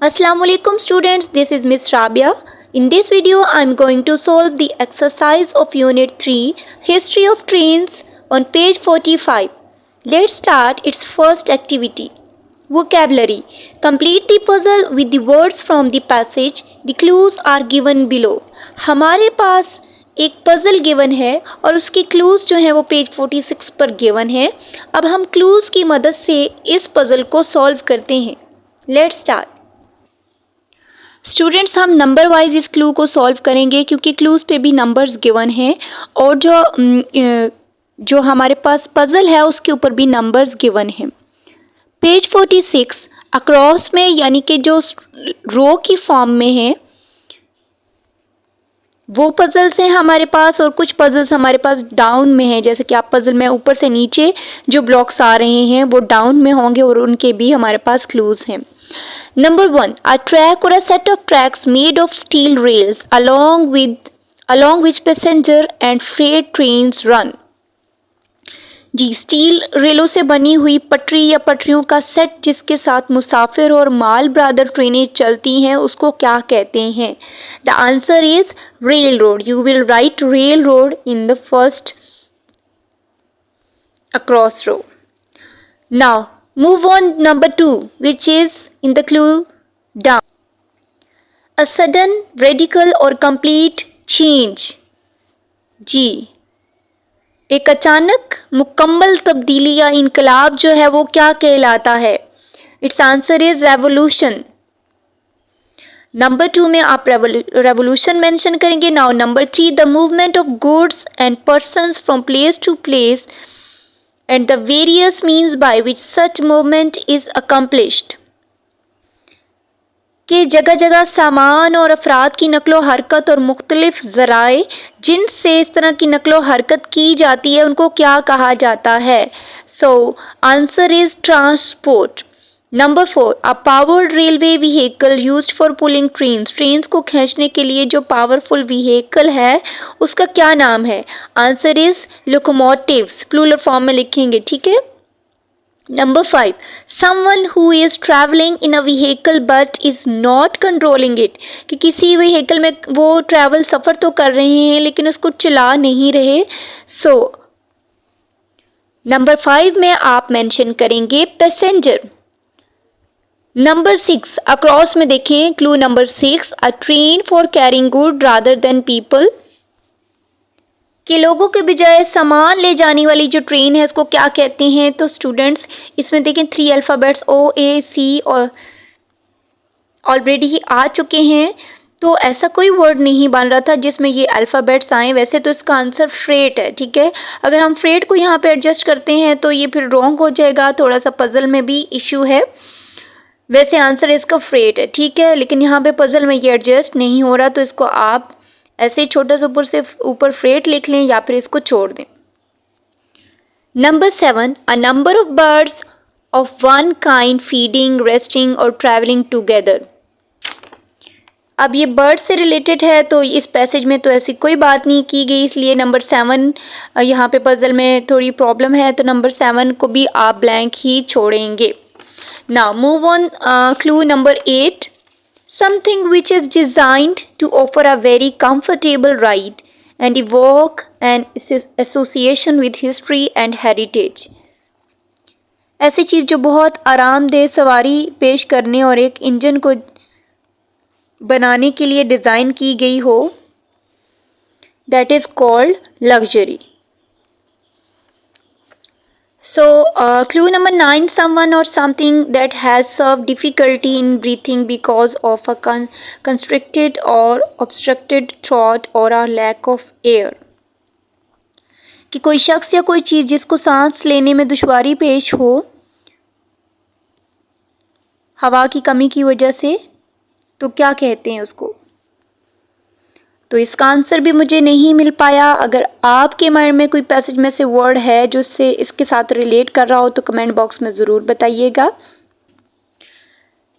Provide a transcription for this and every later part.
Assalamualaikum students, this is Miss Rabia. In this video, I am going to solve the exercise of Unit 3, History of Trains on page 45. Let's start its first activity. Vocabulary. Complete the puzzle with the words from the passage. The clues are given below. हमारे पास एक puzzle given है और उसकी clues जो हैं वो page 46 पर given है. अब हम क्लूज़ की मदद से इस पज़ल को सॉल्व करते हैं. Let's start. स्टूडेंट्स, हम नंबर वाइज इस क्लू को सॉल्व करेंगे क्योंकि क्लूज़ पे भी नंबर्स गिवन हैं और जो हमारे पास पज़ल है उसके ऊपर भी नंबर्स गिवन हैं. पेज 46 अक्रॉस में यानी कि जो रो की फॉर्म में है वो पज़ल्स हैं हमारे पास और कुछ पज़ल्स हमारे पास डाउन में है. जैसे कि आप पज़ल में ऊपर से नीचे जो ब्लॉक्स आ रहे हैं वो डाउन में होंगे और उनके भी हमारे पास क्लूज़ हैं. Number 1, a track or a set of tracks made of steel rails along which passenger and freight trains run. जी, स्टील रेलों से बनी हुई पटरी या पटरियों का सेट जिसके साथ मुसाफिर और माल ब्रादर ट्रेनें चलती हैं उसको क्या कहते हैं? The answer is rail road. You will write rail road in the first across row. Now move on number 2, which is in the clue down. A sudden, radical or complete change. जी, एक अचानक मुकम्मल तब्दीली या इनकलाब जो है वो क्या कहलाता है? Its answer is revolution. Number 2 में आप रेवोल्यूशन मेंशन करेंगे. Now number 3, the movement of goods and persons from place to place and the various means by which such movement is accomplished. कि जगह जगह सामान और अफराद की नकलो हरकत और मुख्तलिफ ज़राए जिनसे इस तरह की नकलो हरकत की जाती है उनको क्या कहा जाता है? So answer is transport. Number 4, a powered railway vehicle used for pulling trains को खींचने के लिए जो पावरफुल व्हीकल है उसका क्या नाम है? Answer is locomotives. Plural form में लिखेंगे, ठीक है. Number 5, someone who is travelling in a vehicle but is not controlling it. कि किसी व्हीकल में वो ट्रैवल सफ़र तो कर रहे हैं लेकिन उसको चला नहीं रहे. सो नंबर 5 में आप मेंशन करेंगे पैसेंजर. नंबर 6 अक्रॉस में देखें clue number 6, a train for carrying good rather than people. कि लोगों के बजाय सामान ले जाने वाली जो ट्रेन है उसको क्या कहते हैं? तो स्टूडेंट्स इसमें देखें 3 अल्फ़ाबेट्स OAC और ऑलरेडी आ चुके हैं तो ऐसा कोई वर्ड नहीं बन रहा था जिसमें ये अल्फ़ाबेट्स आए. वैसे तो इसका आंसर फ्रेट है, ठीक है. अगर हम फ्रेट को यहाँ पे एडजस्ट करते हैं तो ये फिर रॉन्ग हो जाएगा. थोड़ा सा पज़ल में भी इशू है. वैसे आंसर इसका फ्रेट है, ठीक है, लेकिन यहाँ पे पज़ल में ये एडजस्ट नहीं हो रहा तो इसको आप ऐसे छोटा सा ऊपर फ्रेट लिख लें या फिर इसको छोड़ दें. Number 7, a number of birds of one kind feeding, resting और ट्रैवलिंग टुगेदर. अब ये बर्ड से रिलेटेड है तो इस पैसेज में तो ऐसी कोई बात नहीं की गई, इसलिए नंबर 7 यहाँ पे पज़ल में थोड़ी प्रॉब्लम है तो नंबर 7 को भी आप ब्लैंक ही छोड़ेंगे. Now move on, clue number 8, something which is designed to offer a very comfortable ride and evoke an association with history and heritage. ऐसी चीज़ जो बहुत आरामदेह सवारी पेश करने और एक इंजन को बनाने के लिए डिज़ाइन की गई हो, that is called luxury. So clue number 9, someone or something that has served difficulty in breathing because of a constricted or obstructed throat or a lack of air. कि कोई शख्स या कोई चीज़ जिसको सांस लेने में दुश्वारी पेश हो हवा की कमी की वजह से, तो क्या कहते हैं उसको? तो इसका आंसर भी मुझे नहीं मिल पाया. अगर आपके माइंड में कोई पैसेज में से वर्ड है जो इससे इसके साथ रिलेट कर रहा हो तो कमेंट बॉक्स में ज़रूर बताइएगा.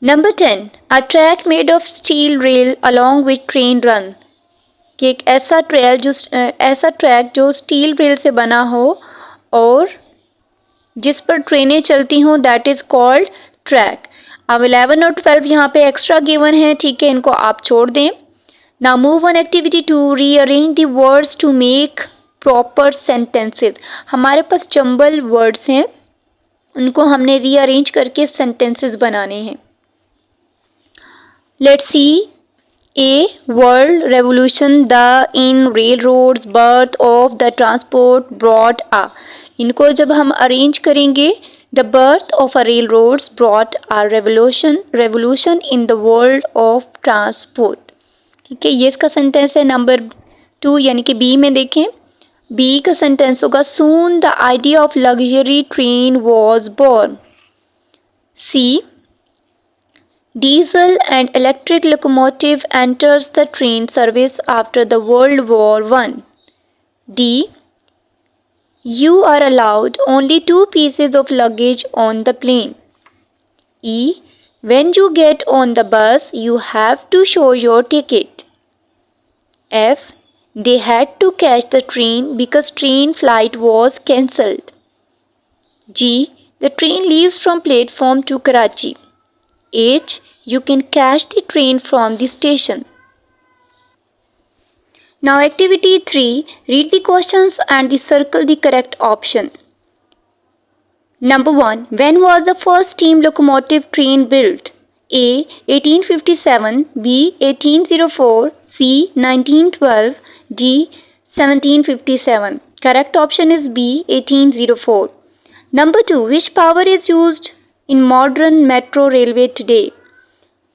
Number 10, a track made of steel rail along with train run. कि एक ऐसा ट्रैक जो स्टील रेल से बना हो और जिस पर ट्रेनें चलती हों, दैट इज़ कॉल्ड ट्रैक. अब 11 और 12 यहाँ पे एक्स्ट्रा गिवन है, ठीक है, इनको आप छोड़ दें. Now move on activity 2, rearrange the words to make proper sentences. हमारे पास जंबल वर्ड्स हैं, उनको हमने रीअरेंज करके सेंटेंसेस बनाने हैं. Let's see. A. World revolution, the in railroads, birth of the transport, brought a. इनको जब हम अरेंज करेंगे, the birth of a railroads brought a revolution in the world of transport. ठीक है, ये इसका सेंटेंस है नंबर 2 यानी कि बी में देखें. बी का सेंटेंस होगा soon the idea of luxury train was born. C. Diesel and electric locomotive enters the train service after the World War I. D. You are allowed only 2 pieces of luggage on the plane. E. When you get on the bus, you have to show your ticket. F. They had to catch the train because train flight was cancelled. G. The train leaves from platform to Karachi. H. You can catch the train from the station. Now activity 3. Read the questions and circle the correct option. Number 1. When was the first steam locomotive train built? A. 1857, B. 1804, C. 1912, D. 1757. Correct option is B. 1804. Number 2. Which power is used in modern metro railway today?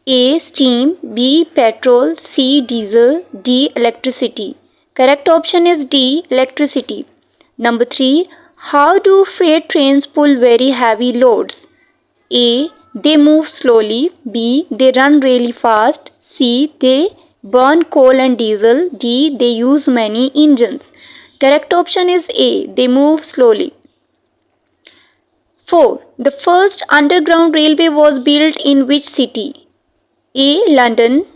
A. Steam, B. Petrol, C. Diesel, D. Electricity. Correct option is D. Electricity. Number 3. How do freight trains pull very heavy loads? A. They move slowly, B. They run really fast, C. They burn coal and diesel, D. They use many engines. Correct option is A. They move slowly. 4. The first underground railway was built in which city? A. London,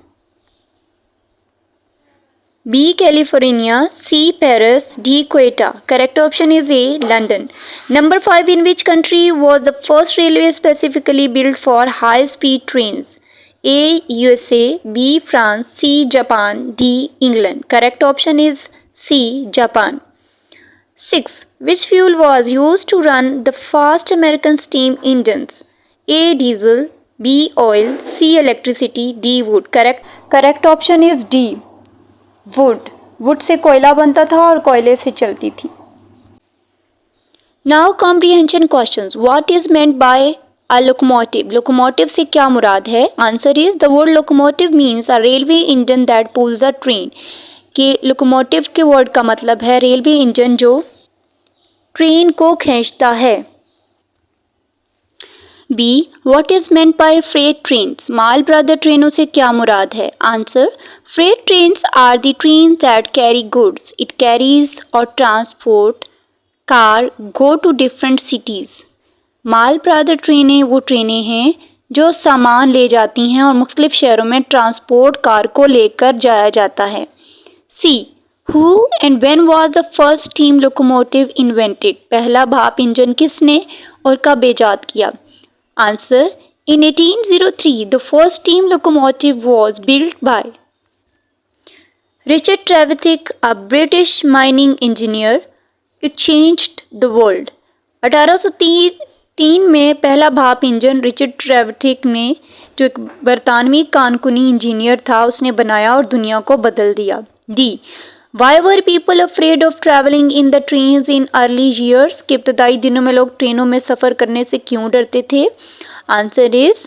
B. California, C. Paris, D. Quetta. Correct option is A. London. Number 5. In which country was the first railway specifically built for high-speed trains? A. USA, B. France, C. Japan, D. England. Correct option is C. Japan. 6. Which fuel was used to run the fast American steam engines? A. Diesel, B. Oil, C. Electricity, D. Wood. Correct option is D. Wood. Would say कोयला बनता था और कोयले से चलती थी. Now comprehension questions. What is meant by a locomotive? Locomotive से क्या मुराद है? Answer is the word locomotive means a railway engine that pulls a train. कि locomotive के वर्ड का मतलब है रेलवे इंजन जो ट्रेन को खींचता है. B. What is meant by freight trains? Mall brother ट्रेनों से क्या मुराद है? Answer. Freight trains are the trains that carry goods. It carries or transport car go to different cities. Mall brother ट्रेनें वो ट्रेनें हैं जो सामान ले जाती हैं और मुख्तलिफ शहरों में ट्रांसपोर्ट कार को लेकर जाया जाता है. C. Who and when was the first steam locomotive invented? पहला भाप इंजन किसने और कब ईजाद किया? Answer. In 1803, the first steam locomotive was built by Richard Trevithick, a British mining engineer. It changed the world. 1803 में पहला भाप इंजन रिचर्ड ट्रेविथिक ने, जो एक बरतानवी कानूनी इंजीनियर था, उसने बनाया और दुनिया को बदल दिया. D. Why were people afraid of traveling in the trains in early years? कि इब्तदाई दिनों में लोग ट्रेनों में सफ़र करने से क्यों डरते थे? Answer is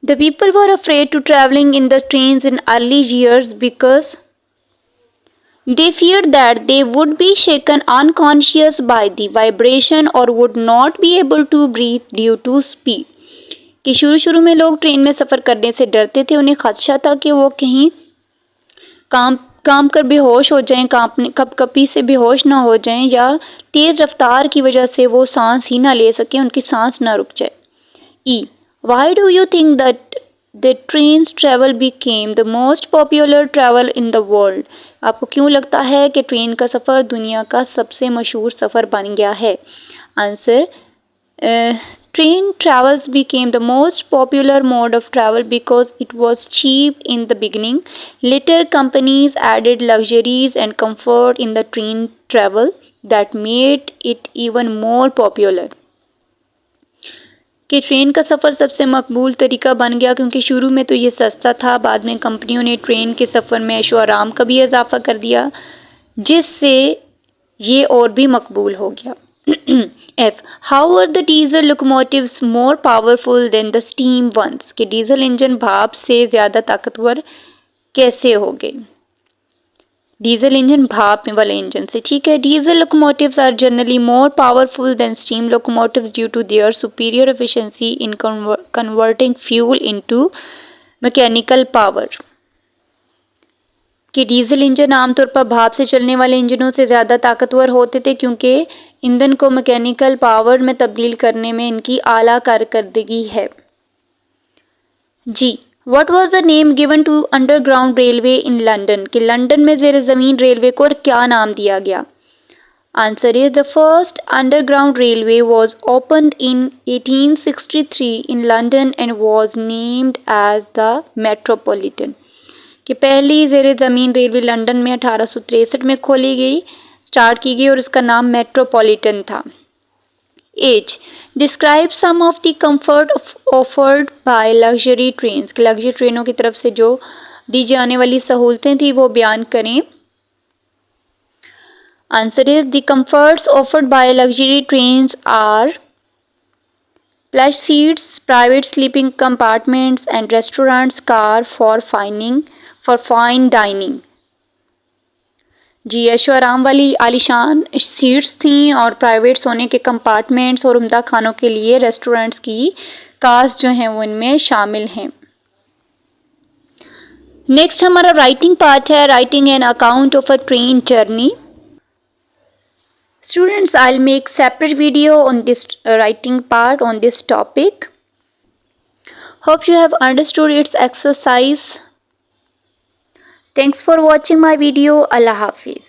the people were afraid to traveling in the trains in early years because they feared that they would be shaken unconscious by the vibration or would not be able to breathe due to speed. कि शुरू में लोग train में सफ़र करने से डरते थे. उन्हें खदशा था कि वो कहीं काम कर बेहोश हो जाएं, कपकपी से बेहोश ना हो जाएं या तेज़ रफ्तार की वजह से वो सांस ही ना ले सकें, उनकी सांस ना रुक जाए. E. Why do you think that the trains travel became the most popular travel in the world? आपको क्यों लगता है कि ट्रेन का सफ़र दुनिया का सबसे मशहूर सफ़र बन गया है? Answer. Train travels became the most popular mode of travel because it was cheap in the beginning. Later, companies added luxuries and comfort in the train travel that made it even more popular. कि train का सफ़र सबसे मकबूल तरीका बन गया क्योंकि शुरू में तो ये सस्ता था, बाद में कंपनियों ने ट्रेन के सफ़र में ऐशो आराम का भी इजाफा कर दिया जिससे ये और भी मकबूल हो गया. F. How are the diesel locomotives more powerful than the steam ones? कि डीजल इंजन भाप से ज़्यादा ताकतवर कैसे हो गए? डीजल इंजन भाप वाले इंजन से. ठीक है. Diesel locomotives are generally more powerful than steam locomotives due to their superior efficiency in converting fuel into mechanical power. कि डीजल इंजन आमतौर पर भाप से चलने वाले इंजनों से ज़्यादा ताकतवर होते थे क्योंकि ईंधन को मैकेनिकल पावर में तब्दील करने में इनकी आला कारकर्दगी है. जी. What was the name given to underground railway in London? कि लंदन में ज़ेर ज़मीन रेलवे को क्या नाम दिया गया? Answer is the first underground railway was opened in 1863 in London and was named as the Metropolitan. कि पहली ज़ेर ज़मीन रेलवे लंदन में 1863 में खोली गई, स्टार्ट की गई और इसका नाम मेट्रोपॉलिटन था. H. Describe some of the comfort offered by luxury trains. Luxury ट्रेनों की तरफ से जो दी जाने वाली सहूलतें थी वो बयान करें. Answer is the comforts offered by luxury trains are plush seats, private sleeping compartments, and restaurants car for fine dining. जी. ऐशो आराम वाली आलीशान सीट्स थीं और प्राइवेट सोने के कंपार्टमेंट्स और उम्दा खानों के लिए रेस्टोरेंट्स की कार्स जो हैं वो इनमें शामिल हैं. नेक्स्ट हमारा राइटिंग पार्ट है. Writing an account of a train journey. Students, I will make separate video on this writing part on this topic. Hope you have understood it's exercise. Thanks for watching my video. Allah Hafiz.